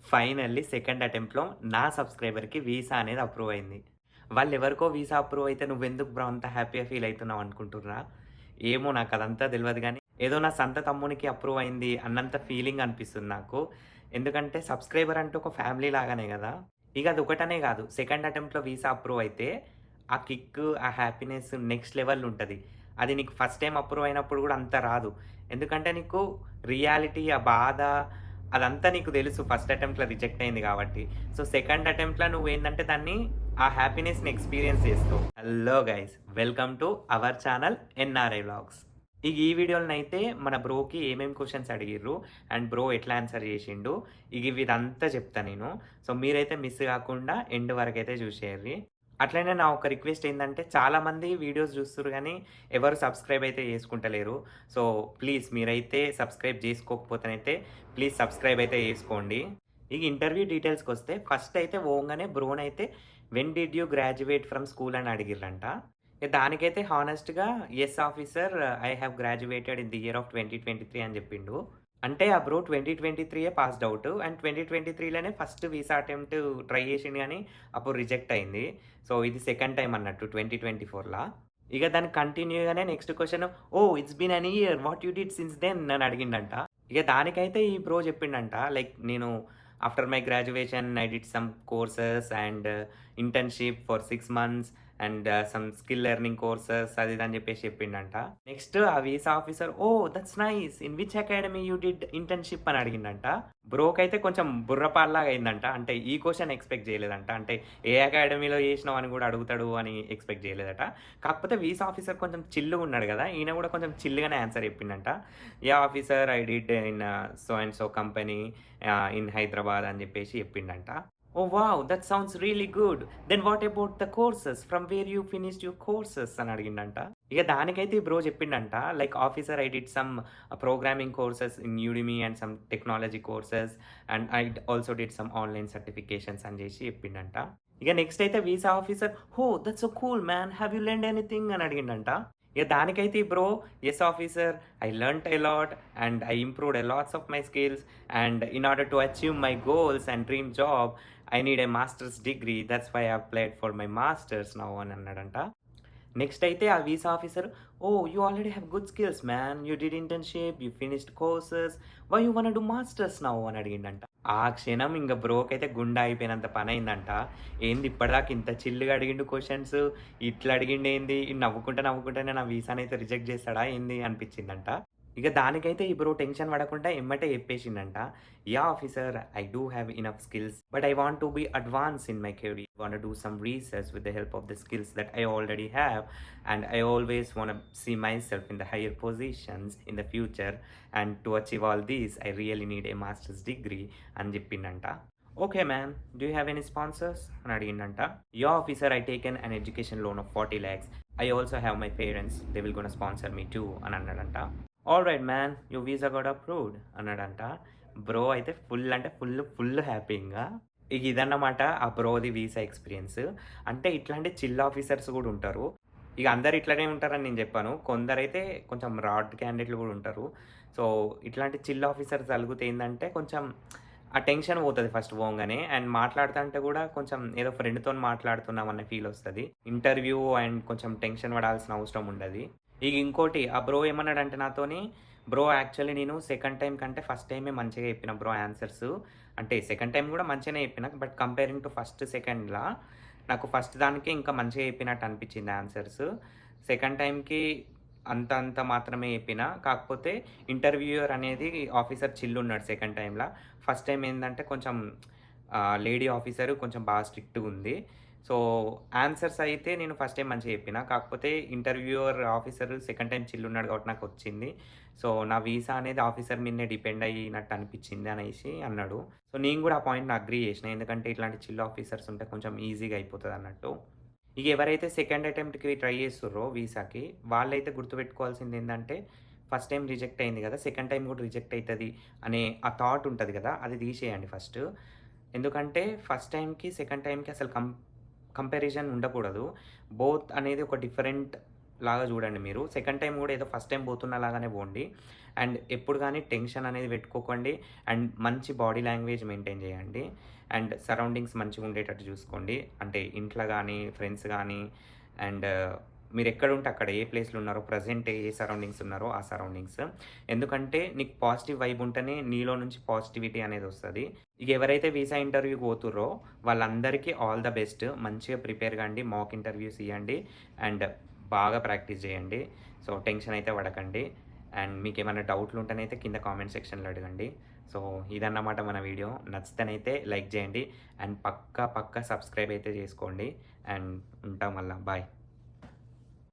Finally second అటెంప్ట్‌లో నా సబ్‌స్క్రైబర్‌కి visa అనేది approve అయింది. వాళ్ళెవరికో వీసా అప్రూవ్ అయితే నువ్వెందుకు బ్రో అంత హ్యాపీగా ఫీల్ అయితున్నావు అనుకుంటుర్రా? ఏమో నాకదంతా తెలవదు గానీ, ఏదో నా సంత తమ్మునికి అప్రూవ్ అయింది అన్నంత ఫీలింగ్ అనిపిస్తుంది నాకు. ఎందుకంటే సబ్‌స్క్రైబర్ అంటే ఒక ఫ్యామిలీ లాగానే గదా! ఇక అదొకటనే గాదు. సెకండ్ అటెంప్ట్‌లో వీసా అప్రూవ్ అయితే ఆ కిక్, ఆ హ్యాపీనెస్ నెక్స్ట్ లెవెల్ ఉంటది. అది నీకు ఫస్ట్ టైమ్ అప్రూవ్ అయినప్పుడు గూడా అంత రాదు. ఎందుకంటే నీకు రియాలిటీ, ఆ బాధ అదంతా నీకు తెలుసు ఫస్ట్ అటెంప్ట్‌లో రిజెక్ట్ అయింది గాబట్టి. సో, సెకండ్ అటెంప్ట్‌లో నువ్వేందంటే దాన్ని ఆ హ్యాపీనెస్‌ని ఎక్స్‌పీరియన్స్ చేస్తావు. Hello guys! Welcome to our channel NRI vlogs. ఇగ ఈ వీడియోలనైతే మన బ్రోకి ఏమేం క్వెషన్స్ అడిగిర్రు అండ్ బ్రో ఎట్లా ఆన్సర్ చేసిండు. ఇగ ఇదంతా చెప్తా నేను. సో, మీరైతే మిస్ గాకుండా ఎండ్ వరకైతే చూసేయండి. అట్లనే నా ఒక రిక్వెస్ట్ ఏందంటే చాలామంది వీడియోస్ చూస్తుర్రు గానీ ఎవరు సబ్స్క్రైబ్ అయితే చేసుకుంటలేరు. సో, ప్లీజ్ మీరైతే సబ్స్క్రైబ్ చేసుకోకపోతేనైతే ప్లీజ్ సబ్స్క్రైబ్ అయితే చేసుకోండి. ఇక ఇంటర్వ్యూ డీటెయిల్స్‌కొస్తే ఫస్ట్ అయితే పోంగానే బ్రోనైతే when did you graduate from school అని అడిగిర్రంట. ఇక దానికైతే హానెస్ట్‌గా yes officer I have graduated in the year of 2023 అని చెప్పిండు. అంటే ఆ బ్రో 2023 పాస్డ్ ఔట్ అండ్ 2023లోనే ఫస్ట్ వీసా అటెంప్ట్ ట్రై చేసిండు గానీ అప్పుడు రిజెక్ట్ అయింది. సో, ఇది సెకండ్ టైమ్ అన్నట్టు 2024లా. ఇక దానికి కంటిన్యూగానే next question oh! It's been an year what you did since then అని అడిగిండంట. ఇక దానికైతే ఈ బ్రో చెప్పిండంట లైక్ నేను after my graduation I did some courses and internship for 6 months and some skill learning courses అది ఇది అని చెప్పేసి చెప్పిండంట. నెక్స్ట్ ఆ visa officer oh! That's nice. In which academy you did internship అని అడిగిండంట. బ్రోకైతే కొంచెం బుర్రపాడులాగా అయిందంట. అంటే ఈ క్వెషన్ ఎక్స్‌పెక్ట్ చేయలేదంట. అంటే ఏ అకాడమీలో చేసినావు అని కూడా అడుగుతాడు అని ఎక్స్‌పెక్ట్ చేయలేదట. కాకపోతే వీసా ఆఫీసర్ కొంచెం చిల్లుగున్నాడు గదా! ఈయన గూడా కొంచెం చిల్‌గానే ఆన్సర్ చెప్పిండంట. Yeah! Officer I did in so and so company in Hyderabad అని జెప్పేసి చెప్పిండంట. Oh! Wow! That sounds really good. Then what about the courses? From where you finished your courses అని అడిగిండంట. ఇక దానికైతే ఈ బ్రో చెప్పిండంట like officer I did some programming courses in Udemy and some technology courses and I also did some online certifications అని జేసి చెప్పిండంట. ఇక నెక్స్ట్ అయితే visa officer oh! That's so cool man. Have you learned anything అని అడిగిండంట. ఇక దానికైతే ఈ bro yes officer I learnt a lot and I improved a lots of my skills and in order to achieve my goals and dream job I need a masters degree. That's why I applied for my masters now అని అన్నాడంట. Next అయితే ఆ visa officer oh! You already have good skills man. You did internship, you finished courses. Why you want do masters now అని అడిగిండంట. ఆ క్షణం ఇంక బ్రోకైతే గుండె ఆగిపోయినంత పనయిందంట. ఏంది ఇప్పటిదాకా ఇంత చిల్‌గా అడిగిండు క్వెషన్స్, ఇట్లా అడిగిండేంది, నవ్వుకుంటా నవ్వుకుంటనే నా వీసానైతే రిజెక్ట్ చేస్తాడా ఏంది అనిపించిందంట. ఇక దానికైతే ఈ బ్రో టెన్షన్ పడకుండా ఎమ్మటే చెప్పేసిండంట. Yeah! Officer I do have enough skills but I want to be advance in my career. Want to do some research with the help of the skills that I already have and I always want see myself in the higher positions in the future and to achieve all these I really need a masters degree అని చెప్పిండంట. Okay man. Do you have any sponsors అని అడిగిండంట. Yeah! Officer I taken an education loan of 40 lakhs. I also have my parents. They will gonna sponsor me too అని అన్నాడంట. Alright man your visa got approved అన్నాడంట. Bro అయితే full అంటే full happy ఇంగా. ఇక ఇదన్నమాట ఆ బ్రోది వీసా ఎక్స్‌పీరియన్స్. అంటే ఇట్లాంటి చిల్ ఆఫీసర్స్ గూడా ఉంటారు. ఇక అందరూ ఇట్లనే ఉంటారని నేను చెప్పను. కొందరైతే కొంచెం రాడ్ క్యాండిడేట్‌లు గూడా ఉంటారు. సో, ఇట్లాంటి చిల్ ఆఫీసర్స్ తలుగుతే ఏందంటే కొంచెం ఆ టెన్షన్ పోతది ఫస్ట్ పోంగానే. అండ్ మాట్లాడుతంటే గూడా కొంచెం ఏదో ఫ్రెండ్‌తోని మాట్లాడుతున్నాం అన్న ఫీల్ ఒస్తది. ఇంటర్వ్యూ అండ్ కొంచెం టెన్షన్ పడాల్సిన అవసరం ఉండది. ఇక ఇంకోటి ఆ బ్రో ఏమన్నాడంటే నాతోని, "బ్రో యాక్చువల్లీ నేను సెకండ్ టైమ్ కంటే ఫస్ట్ టైమే మంచిగా చెప్పిన బ్రో ఆన్సర్స్. అంటే సెకండ్ టైమ్ గూడా మంచిగానే చెప్పిన. బట్ కంపేరింగ్ టు ఫస్ట్, సెకండ్‌లా నాకు ఫస్ట్ దానికే ఇంకా మంచిగా చెప్పినట్టు అనిపించింది ఆన్సర్స్. సెకండ్ టైమ్‌కి అంత మాత్రమే చెప్పిన. కాకపోతే ఇంటర్వ్యూయర్ అనేది ఆఫీసర్ చిల్ ఉన్నాడు సెకండ్ టైమ్‌లా. ఫస్ట్ టైమ్ ఏందంటే కొంచెం లేడీ ఆఫీసర్ కొంచెం బాగా స్ట్రిక్ట్‌గుంది. సో, ఆన్సర్స్ అయితే నేను ఫస్ట్ టైమ్ మంచిగా చెప్పిన. కాకపోతే interviewer officer second time chill ఉన్నాడు కాబట్టి నాకొచ్చింది. సో, నా వీసా అనేది ఆఫీసర్ మీదనే డిపెండ్ అయినట్టు అనిపించింది అనేసి అన్నాడు. సో, నేను కూడా ఆ పాయింట్‌ని అగ్రీ చేసిన. ఎందుకంటే ఇట్లాంటి చిల్ ఆఫీసర్స్ ఉంటే కొంచెం ఈజీగా అయిపోతదన్నట్టు. ఇక ఎవరైతే సెకండ్ అటెంప్ట్‌కి ట్రై చేస్తుర్రో వీసాకి, వాళ్ళైతే గుర్తుపెట్టుకోవాల్సిందేందంటే, ఫస్ట్ టైమ్ రిజెక్ట్ అయింది గదా! సెకండ్ టైమ్ గూడా రిజెక్ట్ అయితది అనే ఆ థాట్ ఉంటది గదా! అది తీసేయండి ఫస్ట్. ఎందుకంటే ఫస్ట్ టైమ్‌కి, సెకండ్ టైమ్‌కి అసలు కంపారిజన్ ఉండకూడదు. బోత్ అనేది ఒక డిఫరెంట్ లాగా చూడండి మీరు. సెకండ్ టైమ్ గూడా ఏదో ఫస్ట్ టైమ్ పోతున్న లాగానే పోండి. అండ్ ఎప్పుడు గాని టెన్షన్ అనేది పెట్టుకోకండి. అండ్ మంచి బాడీ లాంగ్వేజ్ మెయింటైన్ చేయండి. అండ్ సరౌండింగ్స్ మంచిగుండేటట్టు చూసుకోండి. అంటే ఇంట్లో గానీ, ఫ్రెండ్స్ గానీ అండ్ మీరెక్కడుంటే అక్కడ ఏ ప్లేస్‌లో ఉన్నారో, ప్రెజెంట్ ఏ సరౌండింగ్స్ ఉన్నారో ఆ సరౌండింగ్స్. ఎందుకంటే నీకు పాజిటివ్ వైబ్ ఉంటేనే నీలో నుంచి పాజిటివిటీ అనేదొస్తది. ఇగ ఎవరైతే వీసా ఇంటర్వ్యూకి పోతుర్రో వాళ్ళందరికీ ఆల్ ద బెస్ట్. మంచిగా ప్రిపేర్ కండి. మాక్ ఇంటర్వ్యూస్ ఇయ్యండి. అండ్ బాగా ప్రాక్టీస్ చేయండి. సో, టెన్షన్ అయితే పడకండి. అండ్ మీకేమైనా డౌట్‌లుంటేనైతే కింద కామెంట్ సెక్షన్‌లో అడగండి. సో, ఇదన్నమాట మన వీడియో. నచ్చితేనైతే లైక్ చేయండి. అండ్ పక్కా సబ్స్క్రైబ్ అయితే చేసుకోండి. అండ్ ఉంటాం మళ్ళా. బాయ్.